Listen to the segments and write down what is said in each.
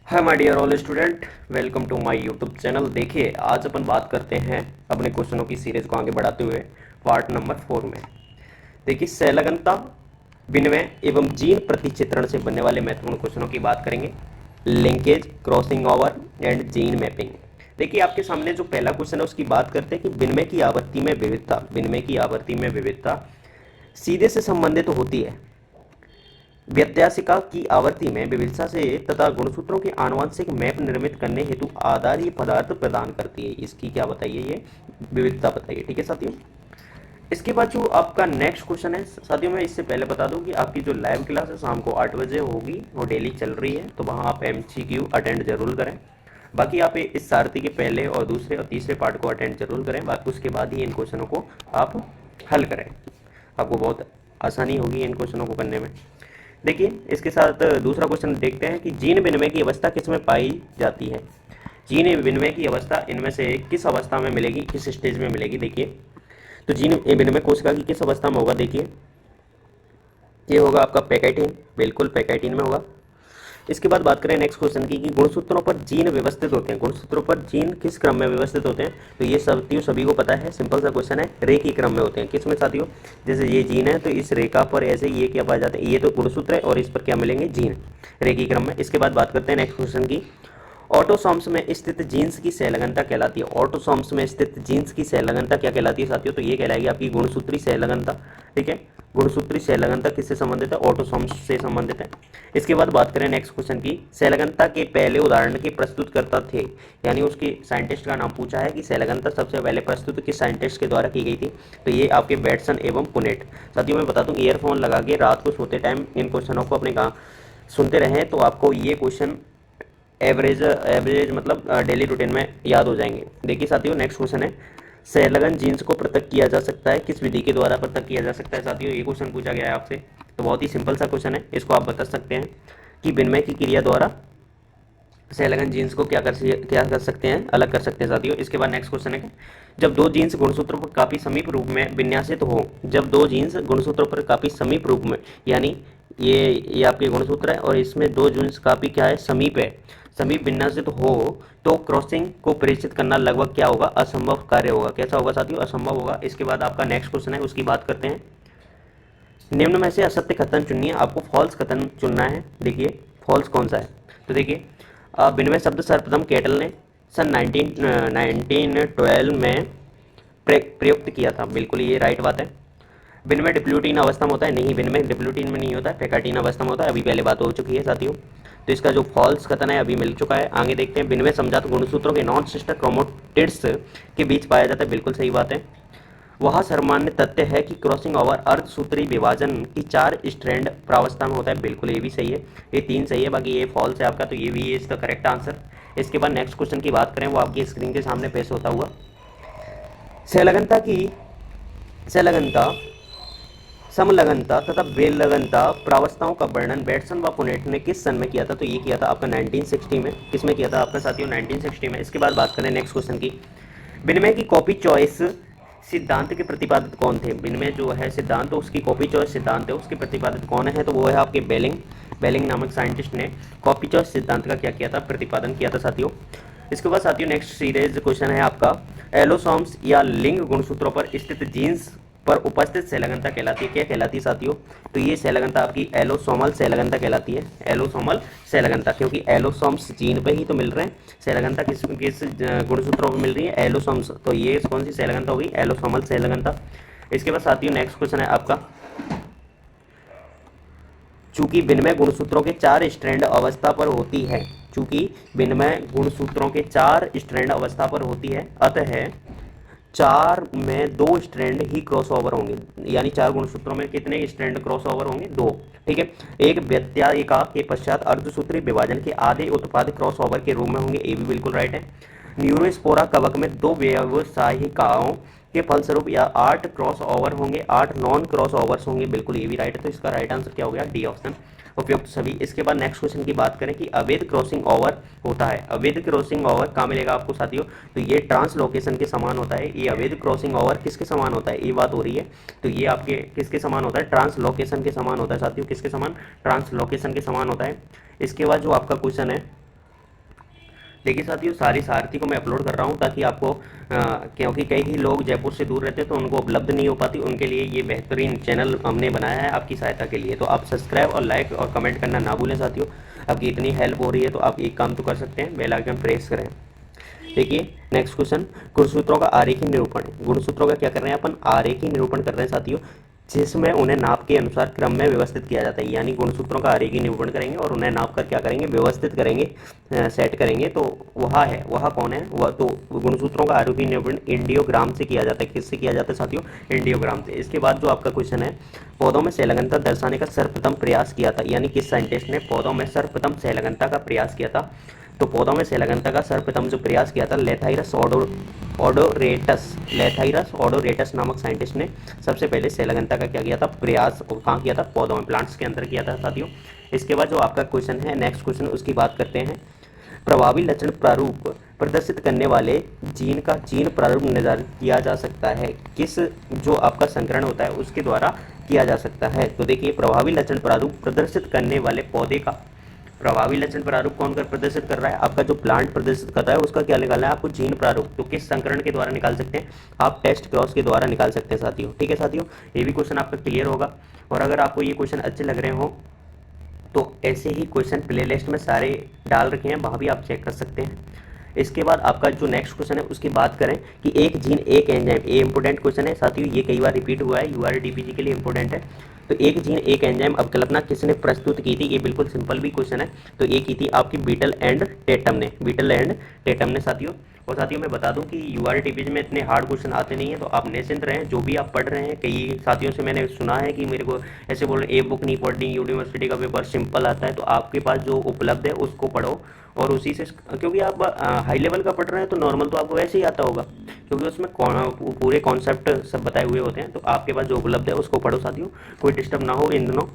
Hi my dear all student, welcome to my YouTube channel. देखिए, आज अपन बात करते हैं अपने क्वेश्चनों की सीरीज को आगे बढ़ाते हुए पार्ट नंबर 4 में। देखिए, संलग्नता, विनिमय एवं जीन प्रतिचित्रण से बनने वाले महत्वपूर्ण क्वेश्चनों की बात करेंगे। Linkage, crossing over and gene mapping. देखिए, आपके सामने जो पहला क्वेश्चन है उसकी बात करते हैं कि विनिमय की आवृत्ति में विविधता, विनिमय की आवृत्ति में विविधता सीधे से संबंधित होती है व्यत्यासिका की आवृत्ति में विविधता से तथा गुणसूत्रों के आनुवंशिक मैप निर्मित करने हेतु आधारीय पदार्थ प्रदान करती है। इसकी क्या बताइए, ये विविधता बताइए। ठीक है साथियों। इसके बाद जो आपका नेक्स्ट क्वेश्चन है साथियों, मैं इससे पहले बता दूं कि आपकी जो लाइव क्लास है शाम को 8 बजे होगी, वो डेली चल रही है, तो वहां आप MCQ अटेंड जरूर करें। बाकी आप इस सारथी के पहले और दूसरे और तीसरे पार्ट को अटेंड जरूर करें, बाकी उसके बाद ही इन क्वेश्चनों को आप हल करें। आपको बहुत आसानी होगी इन क्वेश्चनों को करने में। देखिए, इसके साथ दूसरा क्वेश्चन देखते हैं कि जीन विनिमय की अवस्था किस में पाई जाती है। जीन विनिमय की अवस्था इनमें से किस अवस्था में मिलेगी, किस स्टेज में मिलेगी। देखिए, तो जीन विनिमय कोशिका की किस अवस्था में होगा। देखिए, ये होगा आपका पैकेटिन, बिल्कुल पैकेटिन में होगा। इसके बाद बात करें नेक्स्ट क्वेश्चन की कि गुणसूत्रों पर जीन व्यवस्थित होते हैं। गुणसूत्रों पर जीन किस क्रम में व्यवस्थित होते हैं, तो ये सभी को पता है, सिंपल सा क्वेश्चन है, रे के क्रम में होते हैं। किस में साथियों, जैसे ये जीन है तो इस रेखा पर ऐसे ये क्या पाए जाते हैं, ये तो गुणसूत्र है और इस पर क्या मिलेंगे, जीन, रे के क्रम में। इसके बाद बात करते हैं नेक्स्ट क्वेश्चन की, ऑटोसोम्स में स्थित जीन्स की संलग्नता कहलाती है। ऑटोसोम्स में स्थित जीन्स की संलग्नता क्या कहलाती है साथियों, तो ये कहलाएगी आपकी गुणसूत्री संलग्नता। ठीक है, गुणसूत्री संलग्नता किससे संबंधित है, ऑटोसोम्स से संबंधित है। इसके बाद बात करें नेक्स्ट क्वेश्चन की, संलग्नता के पहले उदाहरण के प्रस्तुतकर्ता थे, यानी उसके साइंटिस्ट का नाम पूछा है कि संलग्नता सबसे पहले प्रस्तुत किस साइंटिस्ट के द्वारा की गई थी, तो ये आपके बेटसन एवं पुनेट। साथियों मैं बता दूं, ईयरफोन लगा के रात को सोते टाइम इन क्वेश्चनों को अपने सुनते रहें तो आपको ये क्वेश्चन एवरेज एवरेज मतलब डेली रूटीन में याद हो जाएंगे। देखिए साथियों, नेक्स्ट क्वेश्चन है, संलग्न जीन्स को पृथक किया जा सकता है, किस विधि के द्वारा पृथक किया जा सकता है। साथियों ये क्वेश्चन पूछा गया है आपसे, तो बहुत ही सिंपल सा क्वेश्चन है, इसको आप बता सकते हैं कि विनिमय की क्रिया द्वारा संलग्न जीन्स को क्या कर सकते हैं, अलग कर सकते हैं साथियों। इसके बाद नेक्स्ट क्वेश्चन है, जब दो जीन्स गुणसूत्रों पर काफी समीप रूप में विन्यासित हो, जब दो जीन्स गुणसूत्रों पर काफी समीप रूप में, यानी ये आपके गुणसूत्र है और इसमें दो जीन्स काफी क्या है, समीप है, समीप विन्यासित हो, तो क्रॉसिंग को प्रेषित करना लगभग क्या होगा, असंभव कार्य होगा। कैसा होगा साथियों, असंभव होगा। इसके बाद आपका नेक्स्ट क्वेश्चन है, उसकी बात करते हैं, निम्न में से असत्य कथन चुनिए, आपको फॉल्स कथन चुनना है। देखिए फॉल्स कौन सा है, तो देखिए विनिमय शब्द सर्वप्रथम कैटल ने सन 1912 में प्रयुक्त किया था, बिल्कुल ये राइट बात है। विनिमय डिप्लूटीन अवस्था में होता है, नहीं, विनिमय डिप्लूटीन में नहीं होता है, पैकाटीन अवस्था में होता है, अभी पहले बात हो चुकी है साथियों। तो इसका जो फॉल्स कथन है अभी मिल चुका है। आगे देखते हैं, विनिमय समझात गुणसूत्रों के नॉन सिस्टर क्रोमोटिड्स के बीच पाया जाता है, बिल्कुल सही बात है। वह सर्वमान्य तथ्य है कि क्रॉसिंग ओवर अर्धसूत्री विभाजन की 4 स्ट्रैंड प्रावस्था में होता है, बिल्कुल ये भी सही है, ये 3 सही है, बाकी ये फॉल्स है आपका, तो ये भी है इसका करेक्ट आंसर। इसके बाद नेक्स्ट क्वेश्चन की बात करें, वो आपकी स्क्रीन के सामने पेश होता हुआ, संलग्नता समलग्नता तथा बेलग्नता प्रावस्थाओं का वर्णन बेटसन व पुनेट ने किस सन में किया था, तो ये किया था आपका 1960 में। किसमें किया था आपका साथियों, 1960 में। इसके बाद बात करें नेक्स्ट क्वेश्चन की, विनिमय की कॉपी चॉइस सिद्धांत के प्रतिपादित कौन थे। विनिमय जो है सिद्धांत, तो उसकी कॉपी चॉइस सिद्धांत है, उसके प्रतिपादित कौन है, तो वो है आपके बेलिंग नामक साइंटिस्ट ने कॉपी चॉइस सिद्धांत का क्या किया था, प्रतिपादन किया था साथियों। इसके बाद साथियों नेक्स्ट सीरीज क्वेश्चन है आपका, एलोसोम्स या लिंग गुणसूत्रों पर स्थित जीन्स पर उपस्थित संलग्नता कहलाती है, क्या कहलाती है साथियों, तो ये संलग्नता आपकी एलोसोमल संलग्नता कहलाती है, एलोसोमल संलग्नता, क्योंकि एलोसोम्स जीन पे ही तो मिल रहे हैं। संलग्नता किस किस गुणसूत्रों पर मिल रही है, एलोसोम्स, तो ये कौन सी संलग्नता होगी, एलोसोमल संलग्नता। इसके बाद साथियों नेक्स्ट क्वेश्चन है आपका, चूंकि विनिमय गुणसूत्रों के 4 स्ट्रैंड अवस्था पर होती है, चूंकि विनिमय गुणसूत्रों के 4 स्ट्रैंड अवस्था पर होती है, अतः 4 में 2 स्ट्रैंड ही क्रॉस ओवर होंगे, यानी 4 गुणसूत्रों में कितने स्ट्रैंड क्रॉस ओवर होंगे, 2। ठीक है, एक व्यत्यायिका के पश्चात अर्धसूत्री विभाजन के आधे उत्पाद क्रॉस ओवर के रूप में होंगे, ये भी बिल्कुल राइट है। न्यूरोस्पोरा कवक में 2 व्यवसायिकाओं के फलस्वरूप या 8 क्रॉस ओवर होंगे, 8 नॉन क्रॉस ओवर्स होंगे, बिल्कुल ये भी राइट है। तो इसका राइट आंसर क्या हो गया, डी ऑप्शन, उपयुक्त सभी। इसके बाद नेक्स्ट क्वेश्चन की बात करें कि अवैध क्रॉसिंग ओवर होता है, अवैध क्रॉसिंग ओवर कहाँ मिलेगा आपको साथियों, तो ये ट्रांसलोकेशन के समान होता है। ये अवैध क्रॉसिंग ओवर किसके समान होता है, ये बात हो रही है, तो ये आपके किसके समान होता है, ट्रांसलोकेशन के समान होता है साथियों, किसके समान, ट्रांसलोकेशन के समान होता है। इसके बाद जो आपका क्वेश्चन है देखिए साथियों, सारी सारथी को मैं अपलोड कर रहा हूँ ताकि आपको क्योंकि कई लोग जयपुर से दूर रहते हैं तो उनको उपलब्ध नहीं हो पाती, उनके लिए ये बेहतरीन चैनल हमने बनाया है आपकी सहायता के लिए। तो आप सब्सक्राइब और लाइक और कमेंट करना ना भूलें साथियों। आपकी इतनी हेल्प हो रही है तो आप एक काम तो कर सकते हैं, बेल आइकन प्रेस करें। देखिए नेक्स्ट क्वेश्चन, गुणसूत्रों का आरेखी निरूपण। गुणसूत्रों का क्या कर रहे हैं अपन, आरेखी निरूपण कर रहे हैं साथियों, जिसमें उन्हें नाप के अनुसार क्रम में व्यवस्थित किया जाता है। यानी गुणसूत्रों का आरेखी निरूपण करेंगे और उन्हें नाप कर क्या करेंगे, व्यवस्थित करेंगे, सेट करेंगे। तो वह कौन है, वह तो गुणसूत्रों का आरेखी निरूपण इंडियोग्राम से किया जाता है। किससे किया जाता है साथियों, इंडियोग्राम से। इसके बाद जो आपका क्वेश्चन है, पौधों में संलग्नता दर्शाने का सर्वप्रथम प्रयास किया था, यानी किस साइंटिस्ट ने पौधों में सर्वप्रथम संलग्नता का प्रयास किया था। तो पौधों में संलग्नता का सर्वप्रथम जो प्रयास किया था, लेथाइरस ओडोरेटस नामक साइंटिस्ट ने सबसे पहले संलग्नता का क्या किया था, प्रयास। और कहाँ किया था, पौधों में, प्लांट्स के अंदर किया था साथियों। इसके बाद जो आपका क्वेश्चन है, नेक्स्ट क्वेश्चन, उसकी बात करते हैं। प्रभावी लक्षण प्रारूप प्रदर्शित करने वाले जीन का जीन प्रारूप निर्धारित किया जा सकता है, किस जो आपका संकरण होता है उसके द्वारा किया जा सकता है। तो देखिए, प्रभावी लक्षण प्रारूप प्रदर्शित करने वाले पौधे का प्रभावी लक्षण प्रारूप कौन कर प्रदर्शित कर रहा है, आपका जो प्लांट प्रदर्शित कर रहा है उसका क्या निकालना है आपको, जीन प्रारूप। तो किस संकरण के द्वारा निकाल सकते हैं, आप टेस्ट क्रॉस के द्वारा निकाल सकते हैं साथियों। ठीक है साथियों, ये भी क्वेश्चन आपका क्लियर होगा। और अगर आपको ये क्वेश्चन अच्छे लग रहे हो तो ऐसे ही क्वेश्चन प्लेलिस्ट में सारे डाल रखे हैं, वहाँ भी आप चेक कर सकते हैं। इसके बाद आपका जो नेक्स्ट क्वेश्चन है उसकी बात करें कि एक जीन एक एंजाइम, ये इंपोर्टेंट क्वेश्चन है साथियों, ये कई बार रिपीट हुआ है, यूआरडीपीजी के लिए इंपोर्टेंट है। तो एक जीन एक एंजाइम अवकल्पना किसने प्रस्तुत की थी, ये बिल्कुल सिंपल भी क्वेश्चन है। तो ये की थी आपकी बीटल एंड टेटम ने साथियों। और साथियों मैं बता दूं कि यूआरटीपीजी में इतने हार्ड क्वेश्चन आते नहीं है, तो आप निश्चिंत रहें। जो भी आप पढ़ रहे हैं, कई साथियों से मैंने सुना है कि मेरे को ऐसे बोल रहे, ए बुक नहीं पढ़नी, यूनिवर्सिटी का पेपर सिंपल आता है। तो आपके पास जो उपलब्ध है उसको पढ़ो और उसी से, क्योंकि आप हाई लेवल का पढ़ रहे हैं तो नॉर्मल तो आपको वैसे ही आता होगा, क्योंकि उसमें पूरे कॉन्सेप्ट सब बताए हुए होते हैं। तो आपके पास जो उपलब्ध है उसको पढ़ो साथियों, कोई डिस्टर्ब ना हो इन दोनों।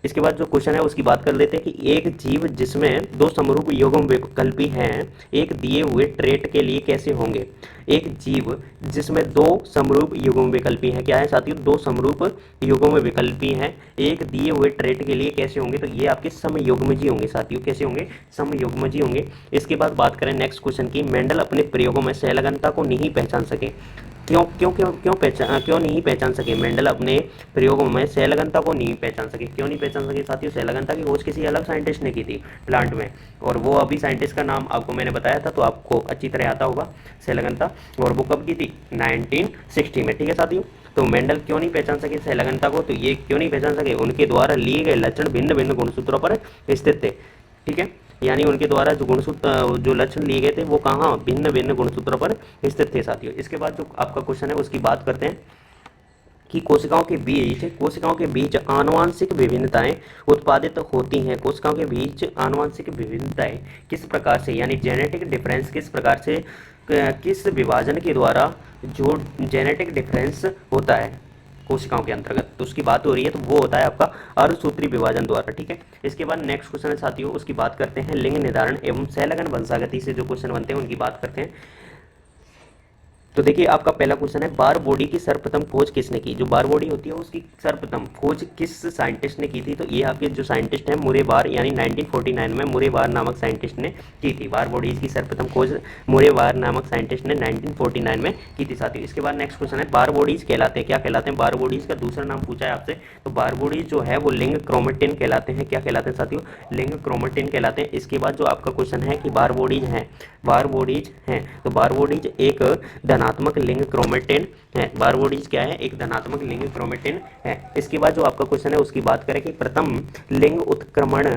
इसके बाद जो क्वेश्चन है उसकी बात कर लेते हैं कि एक जीव जिसमें दो समरूप युग्म विकल्पी हैं एक दिए हुए ट्रेट के लिए कैसे होंगे। एक जीव जिसमें दो समरूप युग्म विकल्पी हैं, क्या है साथियों, दो समरूप युग्म विकल्पी हैं, एक दिए हुए ट्रेट के लिए कैसे होंगे। तो ये आपके समयुग्मजी होंगे साथियों, कैसे होंगे, समयुग्मजी होंगे। इसके बाद बात करें नेक्स्ट क्वेश्चन की, मेंडल अपने प्रयोगों में संलग्नता को नहीं पहचान सके। क्यों नहीं पहचान सके, मेंडल अपने प्रयोगों में संलग्नता को नहीं पहचान सके। क्यों नहीं पहचान सके साथियों, संलग्नता की खोज किसी अलग साइंटिस्ट ने की थी प्लांट में, और वो अभी साइंटिस्ट का नाम आपको मैंने बताया था, तो आपको अच्छी तरह आता होगा संलग्नता। और वो कब की थी, 1960 में। ठीक है साथियों, तो मेंडल क्यों नहीं पहचान सके संलग्नता को, तो ये क्यों नहीं पहचान सके, उनके द्वारा लिए गए लक्षण भिन्न भिन्न गुणसूत्रों पर स्थित थे। ठीक है, यानी उनके द्वारा जो गुणसूत्र जो लक्षण लिए गए थे वो कहाँ, भिन्न भिन्न गुणसूत्रों पर स्थित थे साथियों। इसके बाद जो आपका क्वेश्चन है उसकी बात करते हैं कि कोशिकाओं के बीच आनुवांशिक विभिन्नताएं उत्पादित होती हैं। कोशिकाओं के बीच आनुवांशिक विभिन्नताएं किस प्रकार से, यानी जेनेटिक डिफरेंस किस प्रकार से, किस विभाजन के द्वारा जो जेनेटिक डिफरेंस होता है कोशिकाओं के अंतर्गत, तो उसकी बात हो रही है, तो वो होता है आपका अर्धसूत्री विभाजन द्वारा। ठीक है, इसके बाद नेक्स्ट क्वेश्चन है साथियों, उसकी बात करते हैं लिंग निर्धारण एवं संलग्न वंशागति से जो क्वेश्चन बनते हैं उनकी बात करते हैं। तो देखिए आपका पहला क्वेश्चन है, बार बॉडी की सर्वप्रथम खोज किसने की। जो बार बॉडी होती है उसकी सर्वप्रथम खोज किस साइंटिस्ट ने की थी, तो ये आपके जो साइंटिस्ट है मुरे बार, यानी 1949 में मुरे बार नामक साइंटिस्ट ने की थी। बार बॉडीज की सर्वप्रथम खोज मुरे बार नामक साइंटिस्ट ने 1949 में की थी साथियों। इसके बाद नेक्स्ट क्वेश्चन है, बार बॉडीज कहलाते हैं, क्या कहलाते हैं, बार बॉडीज का दूसरा नाम पूछा है आपसे। तो बार बॉडीज जो है वो लिंग क्रोमेटिन कहलाते हैं। क्या कहलाते हैं साथियों, लिंग क्रोमेटिन कहलाते हैं। इसके बाद जो आपका क्वेश्चन है कि बार बॉडीज हैं, तो बार बॉडीज एक धनात्मक लिंग क्रोमेटिन है। बार बॉडीज क्या है, एक धनात्मक लिंग क्रोमेटिन है। इसके बाद जो आपका क्वेश्चन है उसकी बात करें कि प्रथम लिंग उत्क्रमण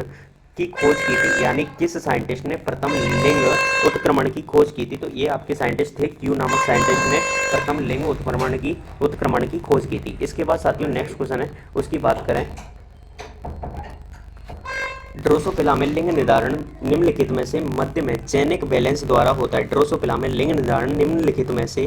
की खोज की थी, यानी किस साइंटिस्ट ने प्रथम लिंग उत्क्रमण की खोज की थी। तो ये आपके साइंटिस्ट थे, क्यू नामक साइंटिस्ट ने प्रथम लिंग उत्क्रमण की खोज की थी। इसके बाद साथियों नेक्स्ट क्वेश्चन है उसकी बात करें, ड्रोसोफिला में लिंग निर्धारण निम्नलिखित में से मध्य में चैनिक बैलेंस द्वारा होता है। ड्रोसोफिला में लिंग निर्धारण निम्नलिखित में से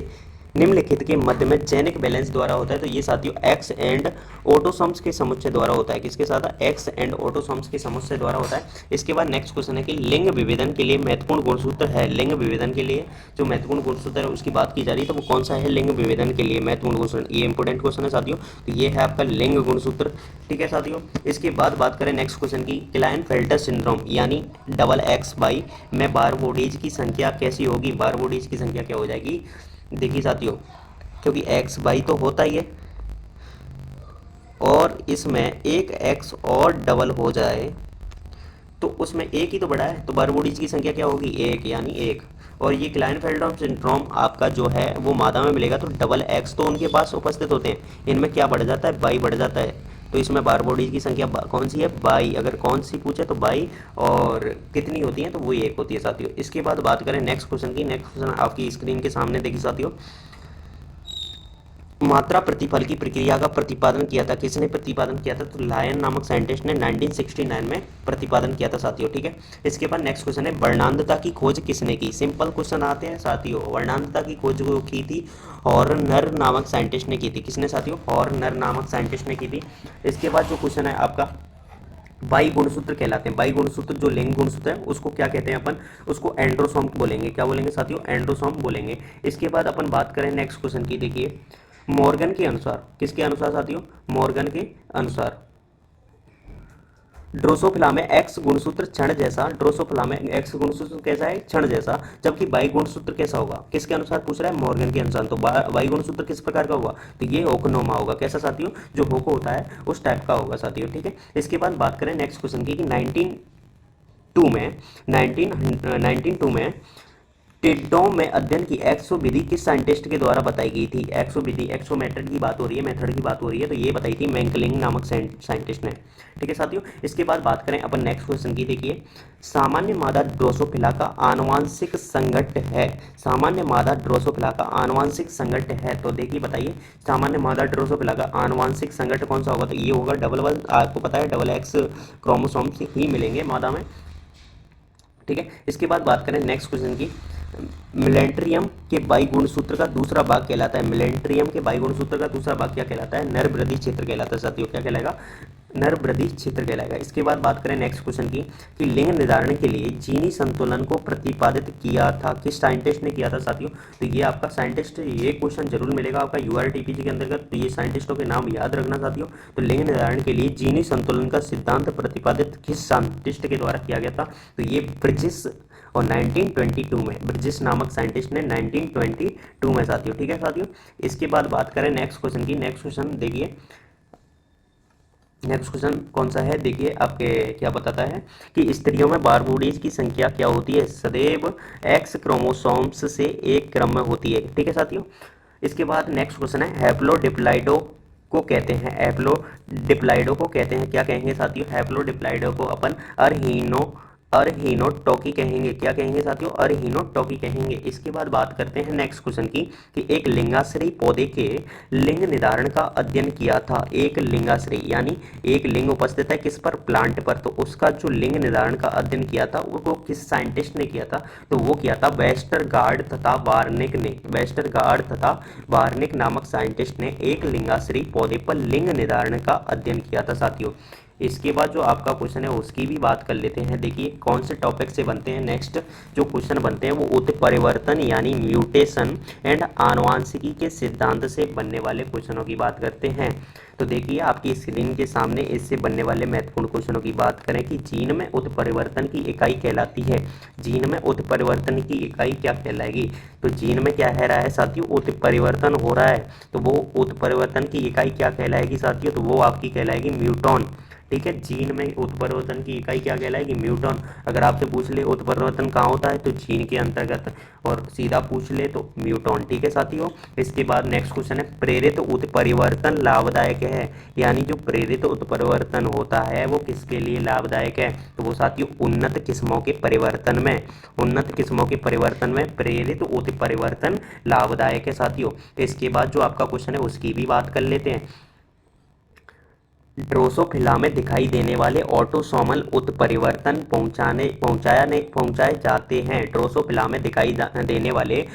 निम्नलिखित के मध्य में चयनिक बैलेंस द्वारा होता है। तो ये साथियों एक्स एंड ऑटोसोम्स के समुच्चय द्वारा होता है। किसके साथ? एक्स एंड ऑटोसोम्स के समुच्चय द्वारा होता है। इसके बाद नेक्स्ट क्वेश्चन है कि लिंग विभेदन के लिए महत्वपूर्ण गुणसूत्र है। लिंग विभेदन के लिए जो महत्वपूर्ण गुणसूत्र है उसकी बात की जा रही है, तो वो कौन सा है लिंग विभेदन के लिए महत्वपूर्ण गुणसूत्र? ये इंपोर्टेंट क्वेश्चन है साथियों। तो ये है आपका लिंग गुणसूत्र। ठीक है साथियों। इसके बाद बात करें नेक्स्ट क्वेश्चन की, क्लाइनफेल्टर सिंड्रोम यानी डबल एक्स बाई में बार बॉडीज की संख्या कैसी होगी? बार बॉडीज की संख्या क्या हो जाएगी? देखिए साथियों, क्योंकि एक्स बाई तो होता ही है और इसमें एक एक्स और डबल हो जाए तो उसमें एक ही तो बड़ा है, तो बार बॉडीज की संख्या क्या होगी? एक, यानी एक। और ये क्लाइनफेल्टर सिंड्रोम आपका जो है वो मादा में मिलेगा, तो डबल एक्स तो उनके पास उपस्थित होते हैं, इनमें क्या बढ़ जाता है? बाई बढ़ जाता है। तो इसमें बार बॉडीज की संख्या कौन सी है? बाई। अगर कौन सी पूछे तो बाई, और कितनी होती है? तो वो एक होती है साथियों। इसके बाद बात करें नेक्स्ट क्वेश्चन की। नेक्स्ट क्वेश्चन आपकी स्क्रीन के सामने देखिए साथियों, मात्रा प्रतिफल की प्रक्रिया का प्रतिपादन किया था। किसने प्रतिपादन किया था? तो लायन नामक साइंटिस्ट ने 1969 में प्रतिपादन किया था साथियों। ठीक है। इसके बाद नेक्स्ट क्वेश्चन है, वर्णांधता की खोज किसने की? सिंपल क्वेश्चन आते हैं साथियों। वर्णांधता की खोज वो की थी हॉर्नर नामक साइंटिस्ट ने की थी। किसने साथियों? हॉर्नर नामक साइंटिस्ट ने की थी। इसके बाद जो क्वेश्चन है आपका, बाई गुणसूत्र कहलाते हैं। बाई गुणसूत्र जो लिंग गुणसूत्र है उसको क्या कहते हैं? अपन उसको एंड्रोसोम बोलेंगे। क्या बोलेंगे साथियों? एंड्रोसोम बोलेंगे। इसके बाद अपन बात करें नेक्स्ट क्वेश्चन की। देखिए, मॉर्गन के अनुसार, किसके अनुसार साथियों? मॉर्गन के अनुसार ड्रोसोफिला में एक्स गुणसूत्र क्षण जैसा, ड्रोसोफिला में एक्स गुणसूत्र कैसा है? क्षण जैसा। जबकि बाई गुणसूत्र कैसा होगा? किसके अनुसार पूछ रहा है? मॉर्गन के अनुसार। तो बाई गुणसूत्र किस प्रकार का होगा? तो ये होकोनोमा होगा। कैसा साथियों? जो होको होता है उस टाइप का होगा साथियों। ठीक है। इसके बाद बात करें नेक्स्ट क्वेश्चन की कि 1902 में टिड्डों में अध्ययन की एक्सो विधि किस साइंटिस्ट के द्वारा बताई गई थी? एक्सो विधि, एक्सो मेथड की बात हो रही है, मेथड की बात हो रही है, तो ये बताई थी मैंकलिंग नामक साइंटिस्ट ने। ठीक है साथियों। इसके बाद बात करें अपन नेक्स्ट क्वेश्चन की। देखिए, सामान्य मादा ड्रोसोफिला का आनुवांशिक संघट्ट है। सामान्य मादा ड्रोसोफिला का आनुवांशिक संघट्ट है, तो देखिए बताइए, सामान्य मादा ड्रोसोफिला का आनुवांशिक संघट्ट कौन सा होगा? तो ये होगा डबल, आपको पता है डबल एक्स क्रोमोसोम्स ही मिलेंगे मादा में। ठीक है। इसके बाद बात करें नेक्स्ट क्वेश्चन की, मिलेंट्रियम के बाई गुणसूत्र का दूसरा भाग कहलाता है। मिलेंट्रियम के बाई गुणसूत्र का दूसरा भाग क्या कहलाता है? नर वृद्धि क्षेत्र कहलाता है साथियों। क्या कहलाएगा? नर वृद्धि क्षेत्र कहलाएगा। इसके बाद बात करें नेक्स्ट क्वेश्चन की कि लिंग निर्धारण के लिए जीनी संतुलन को प्रतिपादित किया था। किस साइंटिस्ट ने किया था साथियों? तो ये आपका साइंटिस्ट, ये क्वेश्चन जरूर मिलेगा आपका यूआरटीपीसी के अंतर्गत, तो ये साइंटिस्टों के नाम याद रखना साथियों। तो लिंग निर्धारण के लिए जीनी संतुलन का सिद्धांत प्रतिपादित किस साइंटिस्ट के द्वारा किया गया था? तो ये ब्रिजिस, और 1922 में, ब्रिजिस नामक साइंटिस्ट ने 1922 में साथियों। ठीक है साथियों। इसके बाद बात करें नेक्स्ट क्वेश्चन की। नेक्स्ट क्वेश्चन देखिए, नेक्स्ट क्वेश्चन कौन सा है? देखिए आपके क्या बताता है कि स्त्रियों में बार बॉडीज की संख्या क्या होती है? सदैव एक्स क्रोमोसोम्स से एक क्रम में होती है। ठीक है साथियों। इसके बाद नेक्स्ट क्वेश्चन है, हैप्लोडिप्लाइडो को कहते हैं, हैप्लोडिप्लाइडो को कहते हैं, क्या कहेंगे साथियों? हैप्लोडिप्लाइडो को अपन अरहीनोटॉकी कहेंगे। क्या कहेंगे साथियों? अरहीनोटॉकी कहेंगे। इसके बाद बात करते हैं नेक्स्ट क्वेश्चन की कि एक लिंगाश्रयी पौधे के लिंग निर्धारण का अध्ययन किया था। एक लिंगाश्रयी यानी एक लिंग उपस्थित है किस पर? प्लांट पर। तो उसका जो लिंग निर्धारण का अध्ययन किया था वो किस साइंटिस्ट ने किया था? तो वो किया था वेस्टरगार्ड तथा वार्निक ने। वेस्टरगार्ड तथा वार्निक नामक साइंटिस्ट ने एक लिंगाश्रयी पौधे पर लिंग निर्धारण का अध्ययन किया था साथियों। इसके बाद जो आपका क्वेश्चन है उसकी भी बात कर लेते हैं। देखिए कौन से टॉपिक से बनते हैं। नेक्स्ट जो क्वेश्चन बनते हैं वो उत्परिवर्तन यानी म्यूटेशन एंड आनुवांशिकी के सिद्धांत से बनने वाले क्वेश्चनों की बात करते हैं। तो देखिए आपकी स्क्रीन के सामने इससे बनने वाले महत्वपूर्ण क्वेश्चनों की बात करें कि जीन में उत्परिवर्तन की इकाई कहलाती है। जीन में उत्परिवर्तन की इकाई क्या कहलाएगी? तो जीन में क्या है रहा है साथियों? उत्परिवर्तन हो रहा है, तो वो उत्परिवर्तन की इकाई क्या कहलाएगी साथियों? तो वो आपकी कहलाएगी म्यूटॉन। ठीक है। जीन में उत्परिवर्तन की इकाई क्या कहलाएगी? म्यूटॉन। अगर आपसे पूछ ले उत्परिवर्तन कहाँ होता है तो जीन के अंतर्गत, और सीधा पूछ ले तो म्यूटॉन। ठीक है साथियों। इसके बाद नेक्स्ट क्वेश्चन है, प्रेरित उत्परिवर्तन लाभदायक है, यानी जो प्रेरित उत्परिवर्तन होता है वो किसके लिए लाभदायक है? तो वो साथियों उन्नत किस्मों के परिवर्तन में, उन्नत किस्मों के परिवर्तन में प्रेरित उत्परिवर्तन लाभदायक है साथियों। इसके बाद जो आपका क्वेश्चन है उसकी भी बात कर लेते हैं। ड्रोसोफिला में दिखाई देने वाले ऑटोसोमल उत्परिवर्तन पहुंचाए जाते हैं। ड्रोसोफिला में दिखाई देने वाले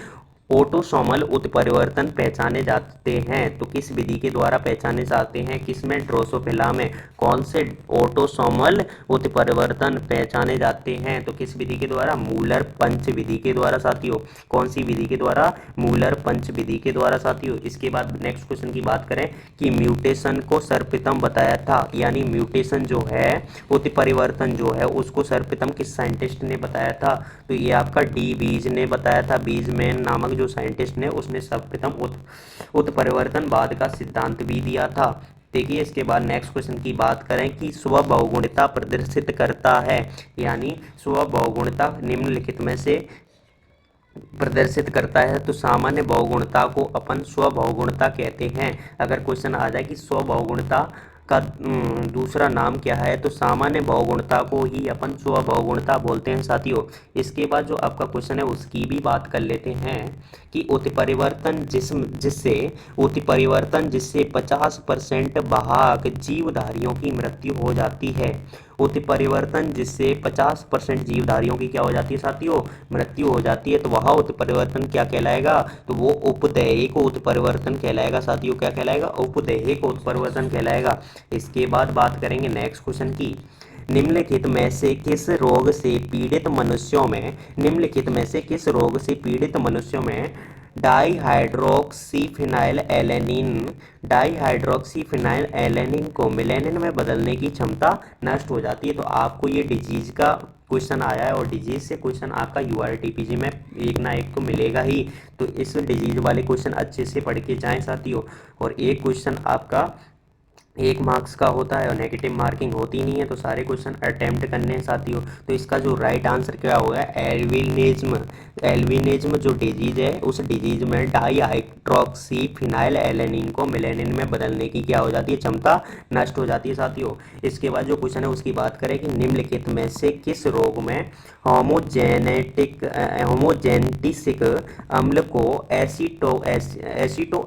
ऑटोसोमल उत्परिवर्तन पहचाने जाते हैं तो किस विधि के द्वारा पहचाने जाते हैं? किसमें? ड्रोसोफिला में। कौन से ऑटोसोमल उत्परिवर्तन पहचाने जाते हैं तो किस विधि के द्वारा? मूलर पंच विधि के द्वारा साथियों। कौन सी विधि के द्वारा? मूलर पंच विधि के द्वारा साथियों। इसके बाद नेक्स्ट क्वेश्चन की बात करें कि म्यूटेशन को सर्वप्रथम बताया था, यानी म्यूटेशन जो है, उत्परिवर्तन जो है, उसको सर्वप्रथम किस साइंटिस्ट ने बताया था? तो ये आपका डी बीज ने बताया था। बीजमैन नामक जो साइंटिस्ट ने, उसने सर्वप्रथम उत्परिवर्तनवाद का सिद्धांत भी दिया था। देखिए इसके बाद नेक्स्ट क्वेश्चन की बात करें कि स्वबहुगुणिता प्रदर्शित करता है, यानी स्वबहुगुणिता निम्नलिखित में से प्रदर्शित करता है तो सामान्य बहुगुणता को अपन स्वबहुगुणता कहते हैं। अगर क्वेश्चन आ जाए कि स्वबहुगुणता का दूसरा नाम क्या है तो सामान्य बहुगुणता को ही अपन स्वबहुगुणता बोलते हैं साथियों। इसके बाद जो आपका क्वेश्चन है उसकी भी बात कर लेते हैं कि उत्परिवर्तन जिससे 50% वाहक जीवधारियों की मृत्यु हो जाती है। उत्परिवर्तन जिससे 50% जीवधारियों की क्या हो जाती है साथियों? मृत्यु हो जाती है। तो वह उत्परिवर्तन क्या कहलाएगा? तो वो उपदैहिक उत्परिवर्तन कहलाएगा साथियों। क्या कहलाएगा? उपदैहिक उत्परिवर्तन कहलाएगा। इसके बाद बात करेंगे नेक्स्ट क्वेश्चन की। निम्नलिखित में से किस रोग से पीड़ित मनुष्यों में डाईहाइड्रोक्सीफिनाइल एलेनिन को मिलेनिन में बदलने की क्षमता नष्ट हो जाती है। तो आपको ये डिजीज का क्वेश्चन आया है और डिजीज से क्वेश्चन आपका यूआरटीपीजी में एक ना एक तो मिलेगा ही। तो इस डिजीज वाले क्वेश्चन अच्छे से पढ़ के जाएं साथियों। और एक क्वेश्चन आपका 1 मार्क्स का होता है और नेगेटिव मार्किंग होती नहीं है, तो सारे क्वेश्चन अटेम्प्ट करने हैं साथियों। तो इसका जो राइट आंसर क्या होगा? एल्बिनिज्म जो डिजीज है, उस डिजीज में डाईहाइड्रोक्सीफिनाइल एलेनिन को मिलेनिन में बदलने की क्या हो जाती है? क्षमता नष्ट हो जाती है साथियों। इसके बाद जो क्वेश्चन है उसकी बात करें कि निम्नलिखित में से किस रोग में होमोजेनेटिक अम्ल को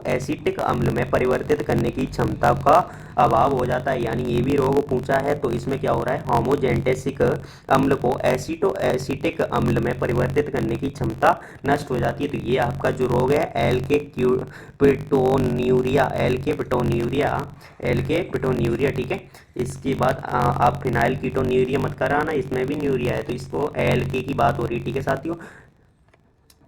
एसिटिक अम्ल में परिवर्तित करने की क्षमता का अभाव हो जाता है, यानी ये भी रोग पूछा है। तो इसमें क्या हो रहा है? होमोजेनेटिक अम्ल को एसिटिक अम्ल में परिवर्तित करने की क्षमता नष्ट हो जाती है। तो ये आपका जो रोग है एल के पिटोन्यूरिया, ठीक है। इसके बाद आप फिनाइल कीटोन्यूरिया मत कराना, इसमें भी न्यूरिया है, तो इसको एल की बात हो रही है, ठीक है साथियों।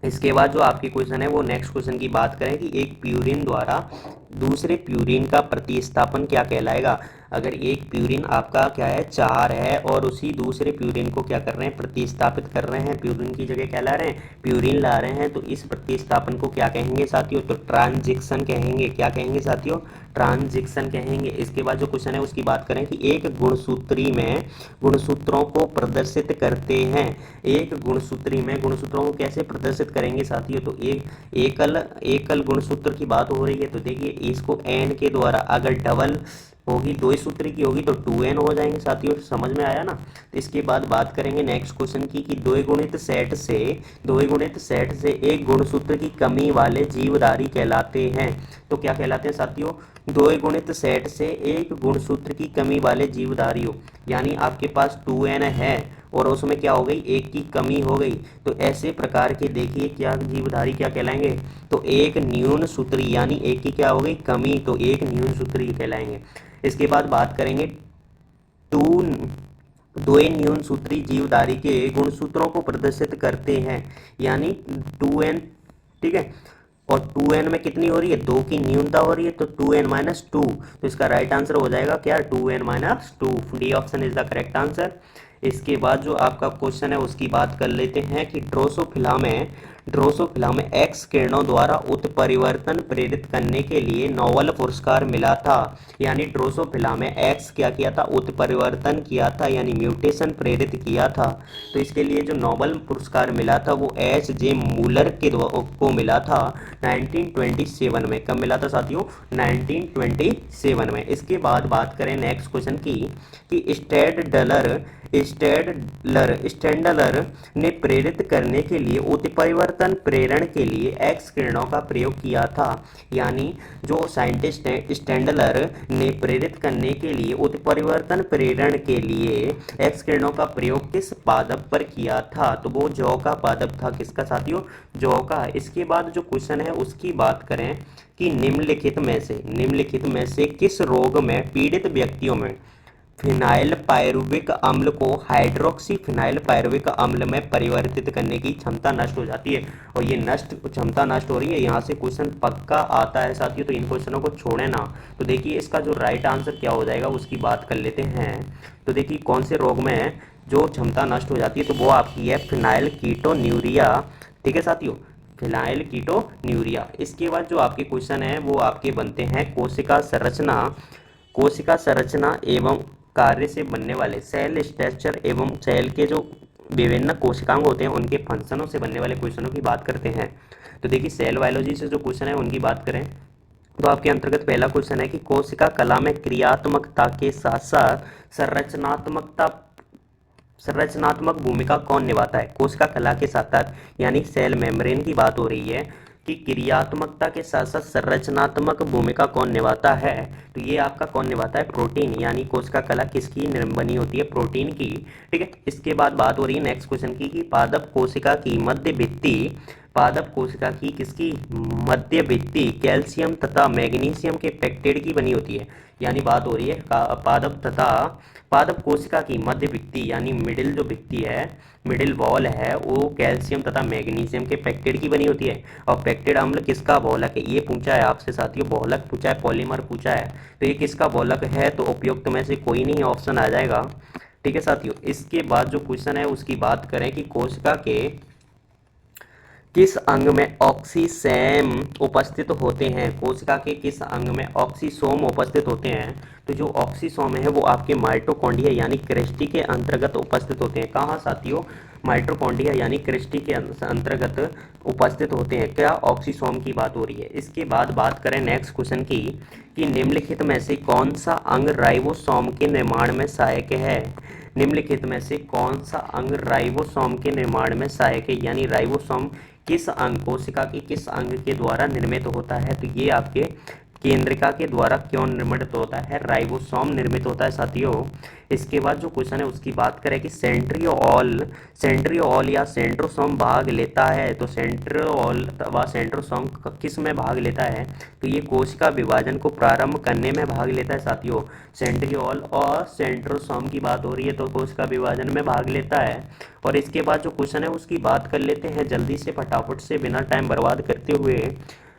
इसके बाद जो आपके क्वेश्चन है वो नेक्स्ट क्वेश्चन की बात करें कि एक प्यूरिन द्वारा दूसरे प्यूरिन का प्रतिस्थापन क्या कहलाएगा? अगर एक प्यूरिन आपका क्या है? 4 है और उसी दूसरे प्यूरिन को क्या कर रहे हैं? प्रतिस्थापित कर रहे हैं। प्यूरिन की जगह क्या ला रहे हैं? प्यूरिन ला रहे हैं। तो इस प्रतिस्थापन को क्या कहेंगे साथियों? तो ट्रांजिशन कहेंगे। क्या कहेंगे साथियों? ट्रांजिशन कहेंगे। इसके बाद जो क्वेश्चन है उसकी बात करें कि एक गुणसूत्री में गुणसूत्रों को प्रदर्शित करते हैं। एक गुणसूत्री में गुणसूत्रों को कैसे प्रदर्शित करेंगे साथियों? तो एक एकल गुणसूत्र की बात हो रही है। तो देखिए इसको एन के द्वारा, अगर डबल होगी, 2 सूत्र की होगी तो 2n हो जाएंगे साथियों। समझ में आया ना? तो इसके बाद बात करेंगे नेक्स्ट क्वेश्चन की कि द्विगुणित सेट से एक गुणसूत्र की कमी वाले जीवधारी कहलाते हैं। तो क्या कहलाते हैं साथियों? द्विगुणित सेट से एक गुणसूत्र की कमी वाले जीवधारियों, यानी आपके पास 2n है और उसमें क्या हो गई? एक की कमी हो गई। तो ऐसे प्रकार के देखिए क्या जीवधारी क्या कहलाएंगे? तो एक न्यून सूत्री, यानी एक की क्या हो गई? कमी, तो एक न्यून सूत्री कहलाएंगे। इसके बाद बात करेंगे दो न्यून सूत्री जीवधारी के गुणसूत्रों को प्रदर्शित करते हैं, यानी 2n, ठीक है। और 2n में कितनी हो रही है? 2 की न्यूनता हो रही है, तो 2n-2। तो इसका राइट आंसर हो जाएगा क्या? 2n-2। D option is the correct answer. इसके बाद जो आपका क्वेश्चन है उसकी बात कर लेते हैं कि ड्रोसोफिला में एक्स किरणों द्वारा उत्परिवर्तन प्रेरित करने के लिए नोबेल पुरस्कार मिला था। यानी ड्रोसोफिला में एक्स क्या किया था? उत्परिवर्तन किया था, यानी म्यूटेशन प्रेरित किया था। तो इसके लिए जो नोबेल पुरस्कार मिला था वो एच.जे. मूलर को मिला था 1927 में। कब मिला था साथियों? 1927 में। इसके बाद बात करें नेक्स्ट क्वेश्चन की कि स्टैडलर ने प्रेरित करने के लिए उत्परिवर्तन उत्परिवर्तन प्रेरण के लिए एक्स किरणों का प्रयोग किया था। यानी जो साइंटिस्ट है स्टैंडलर ने प्रेरित करने के लिए उत्परिवर्तन प्रेरण के लिए एक्स किरणों का प्रयोग किस पादप पर किया था, तो वो जौ का पादप था। किसका साथियों? जौ का। इसके बाद जो क्वेश्चन है उसकी बात करें कि निम्नलिखित में से किस रोग में पीड़ित व्यक्तियों में फिनाइल पायरुविक अम्ल को हाइड्रोक्सी फिनाइल पायरुविक अम्ल में परिवर्तित करने की क्षमता नष्ट हो जाती है। और ये क्षमता नष्ट हो रही है, यहाँ से क्वेश्चन पक्का आता है साथियों, तो इन क्वेश्चनों को छोड़े ना। तो देखिए इसका जो राइट आंसर क्या हो जाएगा उसकी बात कर लेते हैं। तो देखिए कौन से रोग में जो क्षमता नष्ट हो जाती है, तो वो आपकी है फिनाइल कीटोन्यूरिया। ठीक है साथियों, फिनाइल कीटोन्यूरिया। इसके बाद जो आपके क्वेश्चन है वो आपके बनते हैं कोशिका संरचना एवं कार्य से बनने वाले सेल स्ट्रक्चर एवं सेल के जो विभिन्न कोशिकांग होते हैं उनके फंक्शनों से बनने वाले क्वेश्चनों की बात करते हैं। तो देखिए सेल बायोलॉजी से जो क्वेश्चन है उनकी बात करें तो आपके अंतर्गत पहला क्वेश्चन है कि कोशिका कला में क्रियात्मकता के साथ साथ संरचनात्मक भूमिका कौन निभाता है। कोशिका कला के साथ साथ यानी सेल मेम्ब्रेन की बात हो रही है कि क्रियात्मकता के साथ साथ संरचनात्मक भूमिका कौन निभाता है, तो ये आपका कौन निभाता है? प्रोटीन। यानी कोशिका कला किसकी बनी होती है? प्रोटीन की। ठीक है, इसके बाद बात हो रही है नेक्स्ट क्वेश्चन की कि पादप कोशिका की किसकी मध्य भित्ति कैल्शियम तथा मैग्नीशियम के पेक्टिड की बनी होती है। यानी बात हो रही है पादप कोशिका की मध्य भित्ति यानी मिडिल जो भित्ति है, मिडिल वॉल है, वो कैल्शियम तथा मैग्नीशियम के पेक्टिड की बनी होती है। और पेक्टिड अम्ल किसका बहुलक है? ये पूछा है आपसे साथियों, बहुलक पूछा है, पॉलीमर पूछा है, तो ये किसका बहुलक है? तो उपयुक्त में से कोई नहीं ऑप्शन आ जाएगा। ठीक है साथियों, इसके बाद जो क्वेश्चन है उसकी बात करें कि कोशिका के किस अंग में ऑक्सीसोम उपस्थित होते हैं। कोशिका के किस अंग में ऑक्सीसोम उपस्थित होते हैं, तो जो ऑक्सीसोम है वो आपके माइटोकॉन्ड्रिया यानी क्रिस्टी के अंतर्गत उपस्थित होते हैं। कहाँ साथियों? माइटोकॉन्ड्रिया यानी क्रिस्टी के अंतर्गत उपस्थित होते हैं। क्या? ऑक्सीसोम की बात हो रही है। इसके बाद बात करें नेक्स्ट क्वेश्चन की कि निम्नलिखित में से कौन सा अंग राइबोसोम के निर्माण में सहायक है। निम्नलिखित में से कौन सा अंग राइबोसोम के निर्माण में सहायक है, यानी राइबोसोम किस अंग कोशिका के किस अंग के द्वारा निर्मित होता है, तो ये आपके केंद्रिका के द्वारा क्यों निर्मित होता है? राइबोसोम निर्मित होता है साथियों। इसके बाद जो क्वेश्चन है उसकी बात करें कि सेंट्रियोल या सेंट्रोसोम भाग लेता है, तो सेंट्रियोल व सेंट्रोसोम किस में भाग लेता है, तो ये कोशिका विभाजन को प्रारंभ करने में भाग लेता है साथियों। सेंट्रियोल और सेंट्रोसोम की बात हो रही है तो कोशिका विभाजन में भाग लेता है। और इसके बाद जो क्वेश्चन है उसकी बात कर लेते हैं जल्दी से फटाफट से बिना टाइम बर्बाद करते हुए।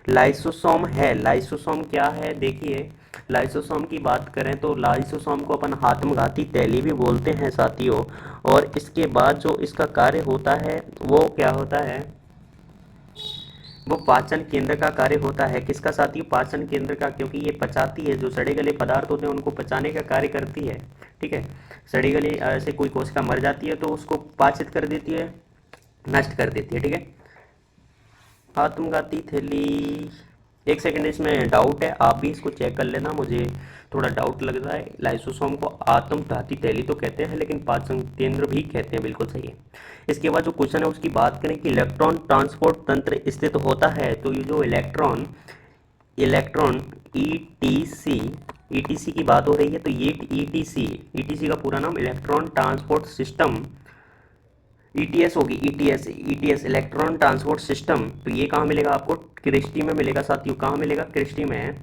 लाइसोसोम है, लाइसोसोम क्या है? देखिए लाइसोसोम की बात करें तो लाइसोसोम को अपन आत्मघाती तैली भी बोलते हैं साथियों। और इसके बाद जो इसका कार्य होता है वो क्या होता है? वो पाचन केंद्र का कार्य होता है। किसका साथियों? पाचन केंद्र का, क्योंकि ये पचाती है, जो सड़े गले पदार्थ होते हैं उनको पचाने का कार्य करती है। ठीक है, सड़ी गली ऐसे कोई कोशिका मर जाती है तो उसको पाचित कर देती है, नष्ट कर देती है। ठीक है, आत्मघाती थैली, एक सेकंड इसमें डाउट है, आप भी इसको चेक कर लेना, मुझे थोड़ा डाउट लग रहा है। लाइसोसोम को आत्मघाती थैली तो कहते हैं लेकिन पाचन केंद्र भी कहते हैं, बिल्कुल सही है। इसके बाद जो क्वेश्चन है उसकी बात करें कि इलेक्ट्रॉन ट्रांसपोर्ट तंत्र स्थित होता है, तो ये जो इलेक्ट्रॉन ईटीसी की बात हो रही है, तो ये ईटीसी का पूरा नाम इलेक्ट्रॉन ट्रांसपोर्ट सिस्टम, ईटीएस होगी, ईटीएस इलेक्ट्रॉन ट्रांसपोर्ट सिस्टम। तो ये कहाँ मिलेगा आपको? क्रिस्टी में मिलेगा साथियों। कहाँ मिलेगा? क्रिस्टी में।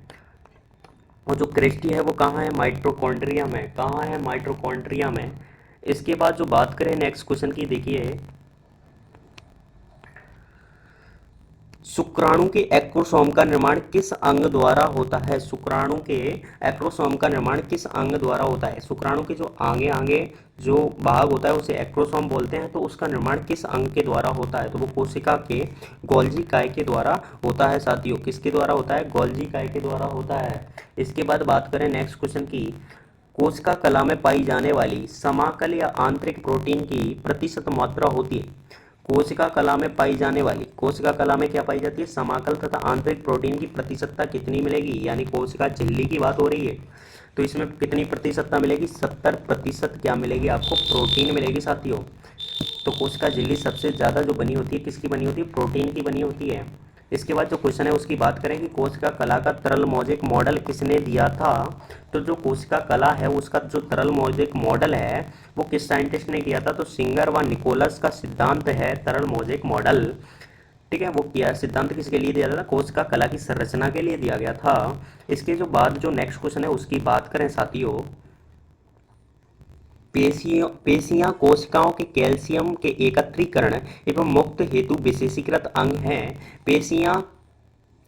और जो क्रिस्टी है वो कहाँ है? माइटोकॉन्ड्रिया में। कहाँ है? माइटोकॉन्ड्रिया में। इसके बाद जो बात करें नेक्स्ट क्वेश्चन की, देखिए शुक्राणु के एक्रोसोम का निर्माण किस अंग द्वारा होता है? शुक्राणु के एक्रोसोम का निर्माण किस अंग द्वारा होता है? शुक्राणु के जो आगे जो भाग होता है उसे एक्रोसोम बोलते हैं, तो उसका निर्माण किस अंग के द्वारा होता है? तो वो कोशिका के गोल्जी काय के द्वारा होता है साथियों। किसके द्वारा होता है? गोल्जी काय के द्वारा होता है। इसके बाद बात करें नेक्स्ट क्वेश्चन की, कोशिका कला में पाई जाने वाली समाकल या आंतरिक प्रोटीन की प्रतिशत मात्रा होती है। कोशिका कला में पाई जाने वाली, कोशिका कला में क्या पाई जाती है? समाकल तथा आंतरिक प्रोटीन की प्रतिशतता कितनी मिलेगी? यानी कोशिका झिल्ली की बात हो रही है, तो इसमें कितनी प्रतिशतता मिलेगी? 70% क्या मिलेगी आपको? प्रोटीन मिलेगी साथियों। तो कोशिका झिल्ली सबसे ज़्यादा जो बनी होती है किसकी बनी होती है, प्रोटीन की बनी होती है। इसके बाद जो क्वेश्चन है उसकी बात करें कि कोशिका कला का तरल मौजिक मॉडल किसने दिया था। तो जो कोशिका कला है उसका जो तरल मौजिक मॉडल है वो किस साइंटिस्ट ने किया था, तो सिंगर व निकोलस का सिद्धांत है तरल मौजिक मॉडल। ठीक है, वो किया सिद्धांत किसके लिए दिया था, कोशिका कला की संरचना के लिए दिया गया था। इसके जो बाद जो नेक्स्ट क्वेश्चन है उसकी बात करें साथियों, पेशियां कोशिकाओं के कैल्शियम के एकत्रीकरण एवं मुक्त हेतु विशेषीकृत अंग हैं। पेशियां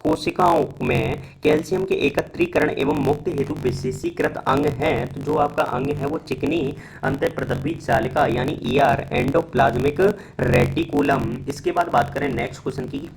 कोशिकाओं में कैल्शियम के एकत्रीकरण एवं मुक्त हेतु विशेषीकृत अंग हैं। तो जो आपका अंग है वो चिकनी अंतःप्रदबी जालिका यानी ईआर एंडोप्लाज्मिक रेटिकुलम। इसके बाद बात करें नेक्स्ट क्वेश्चन की,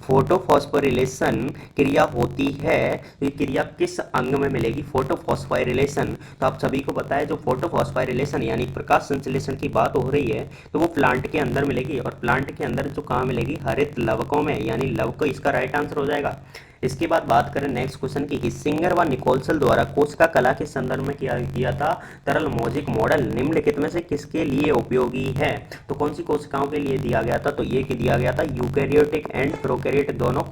फोटोफॉस्फोरिलेशन क्रिया होती है, तो ये क्रिया किस अंग में मिलेगी, फोटोफॉस्फोरिलेशन। तो आप सभी को पता है जो फोटोफॉस्फोरिलेशन यानी प्रकाश संश्लेषण की बात हो रही है तो वो प्लांट के अंदर मिलेगी, और प्लांट के अंदर जो कहाँ मिलेगी, हरित लवकों में, यानी लवक इसका राइट आंसर हो जाएगा। इसके बाद बात करें नेक्स्ट क्वेश्चन की कि सिंगर व निकोलसन द्वारा कोशिका कला के संदर्भ में किया था तरल मौजिक मॉडल निम्नलिखित में से किसके लिए उपयोगी है। तो कौन सी कोशिकाओं के लिए दिया गया था, तो ये दिया गया था यूकैरियोटिक एंड प्रोकैरियोटिक दोनों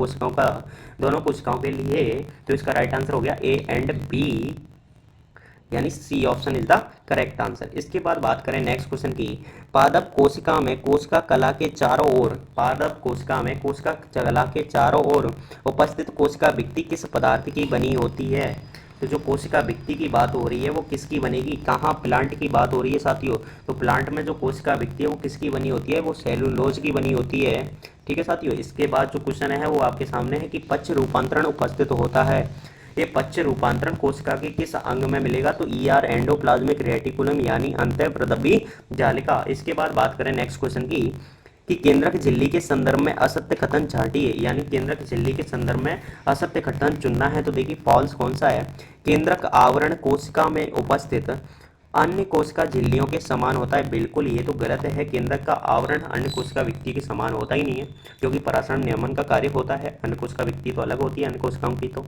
कोशिकाओं के लिए। तो इसका राइट आंसर हो गया ए एंड बी, यानी C option is the correct answer. इसके बाद बात करें नेक्स्ट क्वेश्चन की, पादप कोशिका में कोशिका कला के चारों ओर उपस्थित कोशिका भित्ति किस पदार्थ की बनी होती है। तो जो कोशिका भित्ति की बात हो रही है वो किसकी बनेगी, कहाँ, प्लांट की बात हो रही है साथियों। तो प्लांट में जो कोशिका भित्ति है वो किसकी बनी होती है, वो सेलुलोज की बनी होती है। ठीक है साथियों, इसके बाद जो क्वेश्चन है वो आपके सामने है कि पक्ष रूपांतरण उपस्थित होता है। ये पक्ष रूपांतरण कोशिका के किस अंग में मिलेगा, तो ईआर एंडोप्लाज्मिक रेटिकुलम यानी अंतःप्रदबी जालिका। इसके बाद बात करें नेक्स्ट क्वेश्चन की कि केंद्रक झिल्ली के संदर्भ में असत्य कथन छांटिए, यानी केंद्रक झिल्ली के संदर्भ में असत्य कथन चुनना है। तो देखिए फॉल्स कौन सा है, केंद्रक आवरण कोशिका में उपस्थित अन्य कोशिका झिल्लियों के समान होता है, बिल्कुल ये तो गलत है। केंद्रक का आवरण अन्य कोशिका भित्ति के समान होता ही नहीं है, क्योंकि परासरण नियमन का कार्य होता है, अन्य कोशिका भित्ति तो अलग होती है अन्य कोशिकाओं की। तो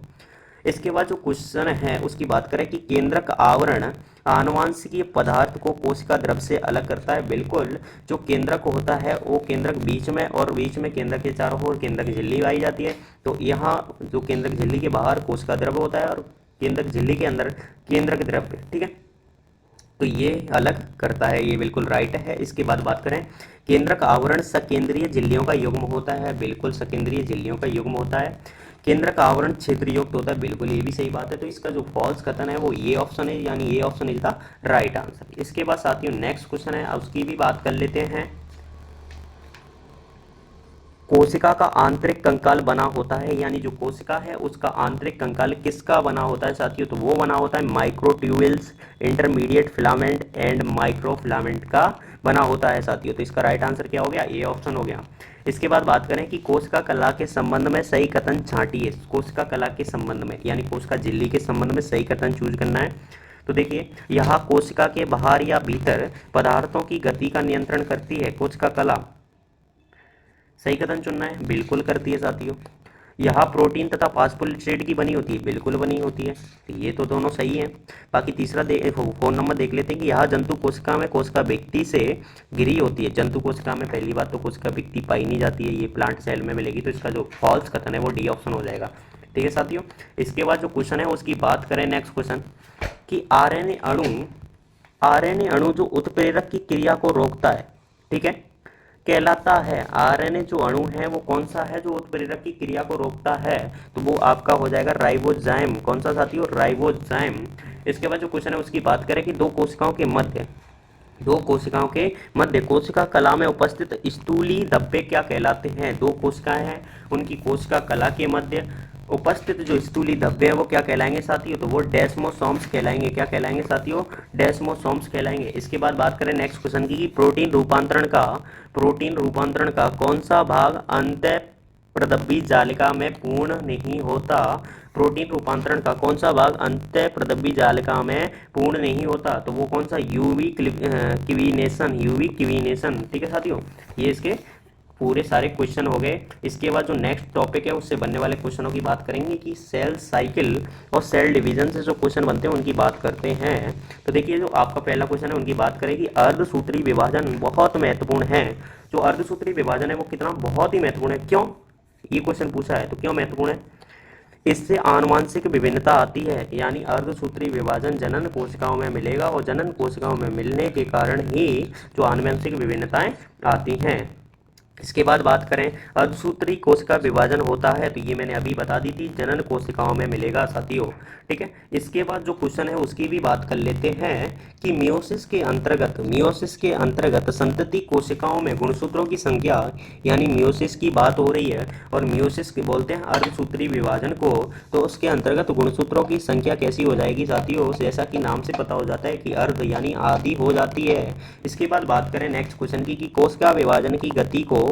इसके बाद जो क्वेश्चन है उसकी बात करें कि केंद्रक आवरण आनुवांशिकीय पदार्थ को कोशिका द्रव से अलग करता है, बिल्कुल। जो केंद्रक होता है वो केंद्रक बीच में, और बीच में केंद्रक के चारों ओर केंद्रक झिल्ली पाई जाती है। तो यहाँ जो केंद्रक झिल्ली के बाहर कोशिका द्रव होता है और केंद्रक झिल्ली के अंदर केंद्रक द्रव, ठीक है, तो ये अलग करता है, ये बिल्कुल राइट है। इसके बाद बात करें केंद्रक आवरण सकेंद्रीय झिल्लियों का युग्म होता है, बिल्कुल सकेंद्रीय झिल्लियों का युग्म होता है। केंद्रक आवरण क्षेत्रयुक्त होता है, बिल्कुल ये भी सही बात है। तो इसका जो फॉल्स कथन है वो ये ऑप्शन है, यानी ये option is the right answer. इसके बाद साथियों नेक्स्ट क्वेश्चन है उसकी भी बात कर लेते हैं। कोशिका का आंतरिक कंकाल बना होता है, यानी जो कोशिका है उसका आंतरिक कंकाल किसका बना होता है साथियों, तो वो बना होता है microtubules, intermediate filament and microfilament का बना होता है साथियों। तो इसका राइट आंसर क्या हो गया, ए ऑप्शन हो गया। इसके बाद बात करें कि कोशिका कला के संबंध में सही कथन छांटिए, कोशिका कला के संबंध में यानी कोशिका झिल्ली के संबंध में सही कथन चूज करना है। तो देखिए यहाँ कोशिका के बाहर या भीतर पदार्थों की गति का नियंत्रण करती है कोशिका कला, सही कथन चुनना है, बिल्कुल करती है साथियों। यहाँ प्रोटीन तथा फास्फोलिपिड की बनी होती है, बिल्कुल बनी होती है, तो ये तो दोनों सही है। बाकी तीसरा फोन नंबर देख लेते हैं कि यहाँ जंतु कोशिका में कोशिका भित्ति से गिरी होती है। जंतु कोशिका में पहली बात तो कोशिका भित्ति पाई नहीं जाती है, ये प्लांट सेल में मिलेगी। तो इसका जो फॉल्स कथन है वो डी ऑप्शन हो जाएगा, ठीक है साथियों। इसके बाद जो क्वेश्चन है उसकी बात करें नेक्स्ट क्वेश्चन कि आरएनए अणु जो उत्प्रेरक की क्रिया को रोकता है, ठीक है, कहलाता है। आरएनए जो अणु है वो कौन सा है जो उत्प्रेरक की क्रिया को रोकता है, तो वो आपका हो जाएगा राइबोजाइम। कौन सा साथियों, राइबोजाइम। इसके बाद जो क्वेश्चन है उसकी बात करें कि दो कोशिकाओं के मध्य कोशिका कला में उपस्थित स्थूली धब्बे क्या कहलाते हैं। दो कोशिकाएं हैं, उनकी कोशिका कला के मध्य उपस्थित जो स्थूली धब्बे हैं वो क्या कहलाएंगे साथियों, तो वो डेस्मोसोम्स कहलाएंगे। क्या कहलाएंगे साथियों, डेस्मोसोम्स कहलाएंगे। इसके बाद बात करें नेक्स्ट क्वेश्चन की, प्रोटीन रूपांतरण का कौन सा भाग अंतःप्रदबी जालिका में पूर्ण नहीं होता। प्रोटीन रूपांतरण का कौन सा भाग अंतःप्रदबी जालिका में पूर्ण नहीं होता, तो वो कौन सा, यूवी क्विनेशन, ठीक है साथियों, ये इसके पूरे सारे क्वेश्चन हो गए। इसके बाद जो नेक्स्ट टॉपिक है उससे बनने वाले क्वेश्चनों की बात करेंगे कि सेल साइकिल और सेल डिवीजन से जो क्वेश्चन बनते हैं उनकी बात करते हैं। तो देखिए जो आपका पहला क्वेश्चन है उनकी बात करें कि अर्धसूत्री विभाजन बहुत महत्वपूर्ण है। जो अर्धसूत्री विभाजन है वो कितना बहुत ही महत्वपूर्ण है। क्यों, ये क्वेश्चन पूछा है तो क्यों महत्वपूर्ण है? इससे आनुवांशिक विभिन्नता आती है, यानी अर्धसूत्री विभाजन जनन कोशिकाओं में मिलेगा और जनन कोशिकाओं में मिलने के कारण ही जो आनुवंशिक विभिन्नताएं आती हैं। इसके बाद बात करें अर्धसूत्री कोशिका विभाजन होता है तो ये मैंने अभी बता दी थी, जनन कोशिकाओं में मिलेगा साथियों। ठीक है, इसके बाद जो क्वेश्चन है उसकी भी बात कर लेते हैं कि मियोसिस के अंतर्गत संतति कोशिकाओं में गुणसूत्रों की संख्या, यानी मियोसिस की बात हो रही है और मियोसिस के बोलते हैं अर्धसूत्री विभाजन को, तो उसके अंतर्गत गुणसूत्रों की संख्या कैसी हो जाएगी साथियों? जैसा कि नाम से पता हो जाता है कि अर्ध यानी आधी हो जाती है। इसके बाद बात करें नेक्स्ट क्वेश्चन की कि कोशिका विभाजन की गति को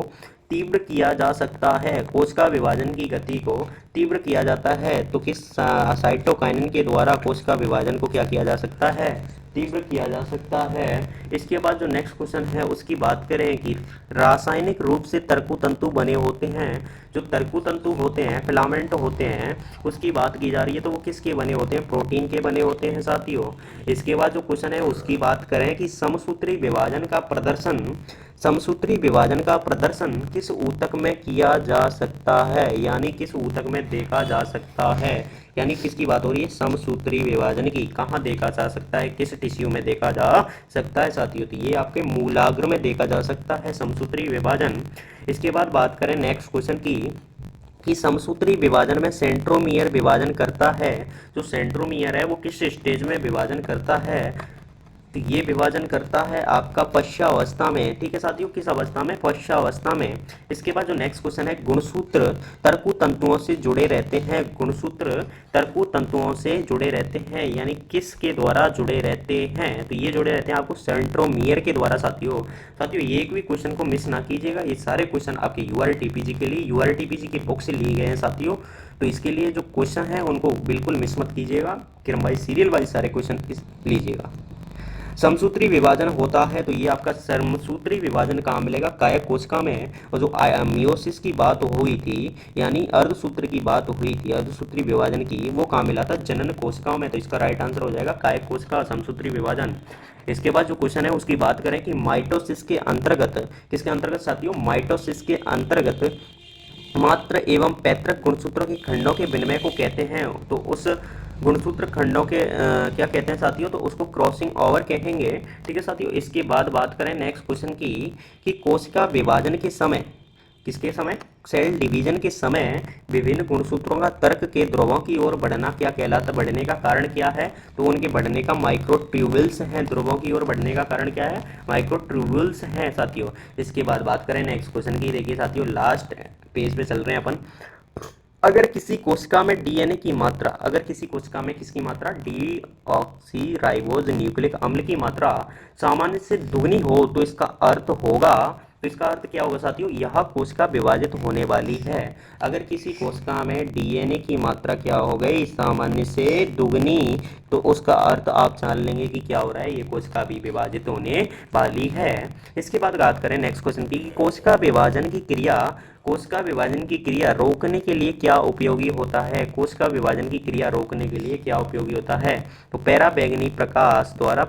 तीव्र किया जा सकता है। कोशिका विभाजन की गति को तीव्र किया जाता है तो किस साइटोकाइनिन के द्वारा कोशिका विभाजन को क्या किया जा सकता है? तीव्र किया जा सकता है। इसके बाद जो नेक्स्ट क्वेश्चन है उसकी बात करें कि रासायनिक रूप से तर्कुतंतु बने होते हैं। जो तर्कुतंतु होते हैं, फिलामेंट होते हैं, उसकी बात की जा रही है तो वो किसके बने होते हैं? प्रोटीन के बने होते हैं साथियों। इसके बाद जो क्वेश्चन है उसकी बात करें कि समसूत्री विभाजन का प्रदर्शन किस ऊतक में किया जा सकता है, यानी किस ऊतक में देखा जा सकता है? यानी किसकी बात हो रही है? समसूत्री विभाजन की। कहाँ देखा जा सकता है, किस टिश्यू में देखा जा सकता है साथियों? तो ये आपके मूलाग्र में देखा जा सकता है समसूत्री विभाजन। इसके बाद बात करें नेक्स्ट क्वेश्चन की कि समसूत्री विभाजन में सेंट्रोमियर विभाजन करता है। जो सेंट्रोमियर है वो किस स्टेज में विभाजन करता है? तो ये विभाजन करता है आपका पश्चावस्था में। ठीक है साथियों, किस अवस्था में? पश्चावस्था में। इसके बाद जो नेक्स्ट क्वेश्चन है, गुणसूत्र तर्कुतंतुओं से जुड़े रहते हैं। गुणसूत्र तर्कुतंतुओं से जुड़े रहते हैं, यानी किसके द्वारा जुड़े रहते हैं? तो ये जुड़े रहते हैं आपको सेंट्रोमियर के द्वारा साथियों। ये एक भी क्वेश्चन को मिस ना कीजिएगा, ये सारे क्वेश्चन आपके यूआरटीपीजी के लिए यूआरटीपीजी की बुक से लिए गए हैं साथियों। तो इसके लिए जो क्वेश्चन है उनको बिल्कुल मिस मत कीजिएगा, क्रम वाइज सीरियल वाइज सारे क्वेश्चन लीजिएगा। समसूत्री विभाजन होता है तो ये आपका समसूत्री विभाजन कहाँ मिलेगा? कायक कोशिका में। और जो मियोसिस की बात हुई थी, यानी अर्धसूत्र की बात हुई थी अर्धसूत्री विभाजन की, वो कहाँ मिला था? जनन कोशिकाओं में। तो इसका राइट आंसर हो जाएगा कायक कोशिका समसूत्री विभाजन। इसके बाद जो क्वेश्चन है उसकी बात करें कि माइटोसिस के अंतर्गत, किसके अंतर्गत साथियों? माइटोसिस के अंतर्गत मात्र एवं पैतृक गुणसूत्रों के खंडों के विनिमय को कहते हैं। तो उस गुणसूत्र खंडों के क्या कहते हैं साथियों? तो उसको क्रॉसिंग ओवर कहेंगे। ठीक है साथियों। इसके बाद बात करें नेक्स्ट क्वेश्चन की कि कोशिका विभाजन के समय, किसके समय? सेल डिवीजन के समय विभिन्न गुणसूत्रों का तर्क के ध्रुवों की ओर बढ़ना क्या कहलाता? बढ़ने का कारण क्या है? तो उनके बढ़ने का माइक्रोट्यूब्यूल्स हैं। ध्रुवों की ओर बढ़ने का कारण क्या है? माइक्रोट्यूब्यूल्स हैं साथियों। इसके बाद बात करें नेक्स्ट क्वेश्चन की। देखिए साथियों, लास्ट पेज पे चल रहे हैं अपन। अगर किसी कोशिका में डीएनए की मात्रा, अगर किसी कोशिका में किसकी मात्रा? डीऑक्सीराइबोज न्यूक्लिक अम्ल की मात्रा सामान्य से दुगनी हो तो इसका अर्थ होगा, तो इसका अर्थ क्या होगा साथियों? यह कोशिका विभाजित होने वाली है। अगर किसी कोशिका में डीएनए की मात्रा क्या हो गई? सामान्य से दुगनी, तो उसका अर्थ आप जान लेंगे कि क्या हो रहा है? ये कोशिका भी विभाजित होने वाली है। इसके बाद बात करें नेक्स्ट क्वेश्चन की, कोशिका विभाजन की क्रिया रोकने के लिए क्या उपयोगी होता है? कोशिका विभाजन की क्रिया रोकने के लिए क्या उपयोगी होता है? तो पराबैंगनी प्रकाश द्वारा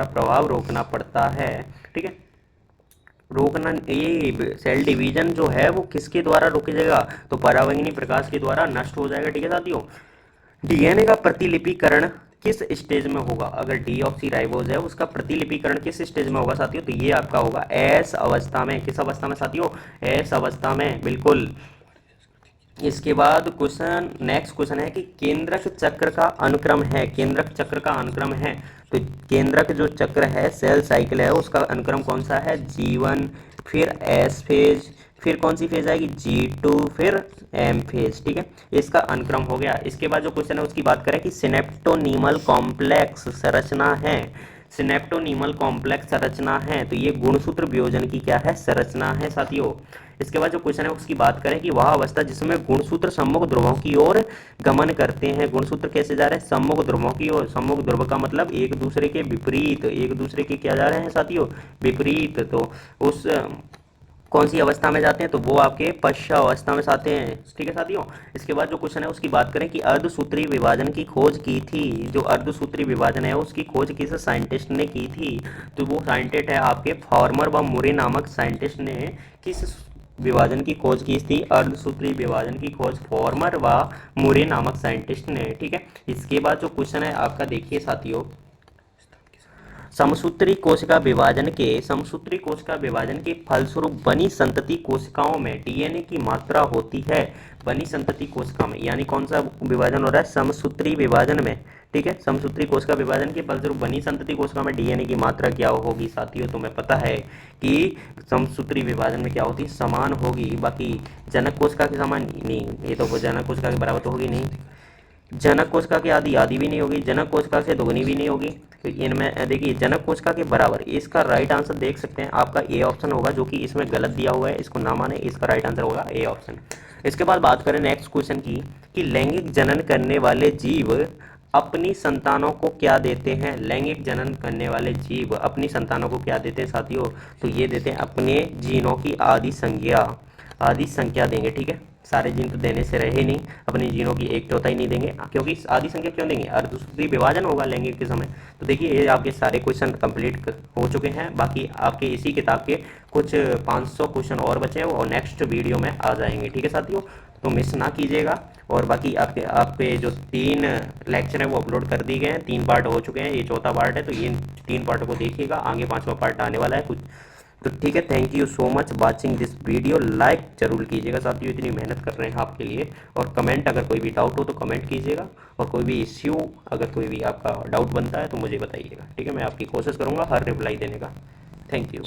प्रभाव रोकना पड़ता है। ठीक है, रोकना, ये सेल डिवीजन जो है वो किसके द्वारा रोकेगा? तो पराबैंगनी प्रकाश के द्वारा नष्ट हो जाएगा। ठीक है साथियों। डीएनए का प्रतिलिपिकरण किस स्टेज में होगा? अगर डीऑक्सीराइबोज है उसका प्रतिलिपिकरण किस स्टेज में होगा साथियों? तो ये आपका होगा एस अवस्था में। किस अवस्था में साथियों? एस अवस्था में, बिल्कुल। इसके बाद नेक्स्ट क्वेश्चन है कि केंद्रक चक्र का अनुक्रम है। केंद्रक चक्र का अनुक्रम है तो केंद्रक जो चक्र है, सेल साइकिल है, उसका अनुक्रम कौन सा है? G1, फिर S फेज, फिर कौन सी फेज आएगी? G2, फिर M फेज। ठीक है, इसका अनुक्रम हो गया। इसके बाद जो क्वेश्चन है उसकी बात करें कि सिनेप्टोनीमल कॉम्प्लेक्स संरचना है। सिनेप्टोनीमल कॉम्प्लेक्स संरचना है, तो ये गुणसूत्र वियोजन की क्या है, संरचना है साथियों। इसके बाद जो क्वेश्चन है उसकी बात करें कि वह अवस्था जिसमें गुणसूत्र सम्मुख ध्रुवों की ओर गमन करते हैं। गुणसूत्र कैसे जा रहे हैं, सम्मुख ध्रुवों की ओर। सम्मुख ध्रुव का मतलब एक दूसरे के विपरीत, एक दूसरे के क्या जा रहे हैं साथियों, विपरीत। तो उस कौन सी अवस्था में जाते हैं, तो वो आपके पश्च अवस्था में जाते हैं, ठीक है साथियों। इसके बाद जो क्वेश्चन है उसकी बात करें कि अर्धसूत्री विभाजन की खोज की थी। जो अर्धसूत्री विभाजन है उसकी खोज किस साइंटिस्ट ने की थी, तो वो साइंटिस्ट है आपके फॉर्मर व मुरे नामक साइंटिस्ट ने किस विभाजन की खोज की थी, अर्धसूत्री विभाजन की खोज फॉर्मर व मुरे नामक साइंटिस्ट ने, ठीक है। इसके बाद जो क्वेश्चन है आपका देखिए साथियों, समसूत्री कोशिका विभाजन के फलस्वरूप बनी संतति कोशिकाओं में डीएनए की मात्रा होती है। बनी संतति कोशिका में यानी कौन सा विभाजन हो रहा है, समसूत्री विभाजन में, ठीक है। समसूत्री कोशिका विभाजन के फलस्वरूप बनी संतति कोशिका में डीएनए की मात्रा क्या होगी साथियों, तुम्हें पता है कि समसूत्री विभाजन में क्या होती है, समान होगी। बाकी जनक कोशिका के समान नहीं, ये तो जनक कोशिका के बराबर तो होगी नहीं। जनक कोशिका की आधी आधी भी नहीं होगी, जनक कोशिका से दोगुनी भी नहीं होगी। तो इनमें देखिए जनक कोशिका के बराबर, इसका राइट आंसर देख सकते हैं आपका ए ऑप्शन होगा, जो कि इसमें गलत दिया हुआ है, इसको ना माने, इसका राइट आंसर होगा ए ऑप्शन। इसके बाद बात करें नेक्स्ट क्वेश्चन की कि लैंगिक जनन करने वाले जीव अपनी संतानों को क्या देते हैं। लैंगिक जनन करने वाले जीव अपनी संतानों को क्या देते हैं साथियों, तो ये देते हैं अपने जीनों की आदि संख्या देंगे, ठीक है। सारे जीन तो देने से रहे नहीं, अपने जीनों की एक चौथाई नहीं देंगे, क्योंकि आधी संख्या क्यों देंगे, अर्धसूत्री विभाजन होगा लैंगिक के समय। तो देखिए ये आपके सारे क्वेश्चन कंप्लीट हो चुके हैं। बाकी आपके इसी किताब के कुछ 500 क्वेश्चन और बचे हैं, और नेक्स्ट वीडियो में आ जाएंगे, ठीक है साथियों। तो मिस ना कीजिएगा। और बाकी आपके जो 3 लेक्चर हैं वो अपलोड कर दिए गए हैं, 3 पार्ट हो चुके हैं, ये चौथा पार्ट है, तो ये 3 पार्ट को देखिएगा, आगे 5वां पार्ट आने वाला है कुछ। तो ठीक है, thank you so much watching this video. Like जरूर कीजिएगा साथियों, इतनी मेहनत कर रहे हैं आपके लिए। और कमेंट, अगर कोई भी डाउट हो तो कमेंट कीजिएगा, और कोई भी इश्यू, अगर कोई भी आपका डाउट बनता है तो मुझे बताइएगा, ठीक है। मैं आपकी कोशिश करूँगा हर रिप्लाई देने का। Thank you.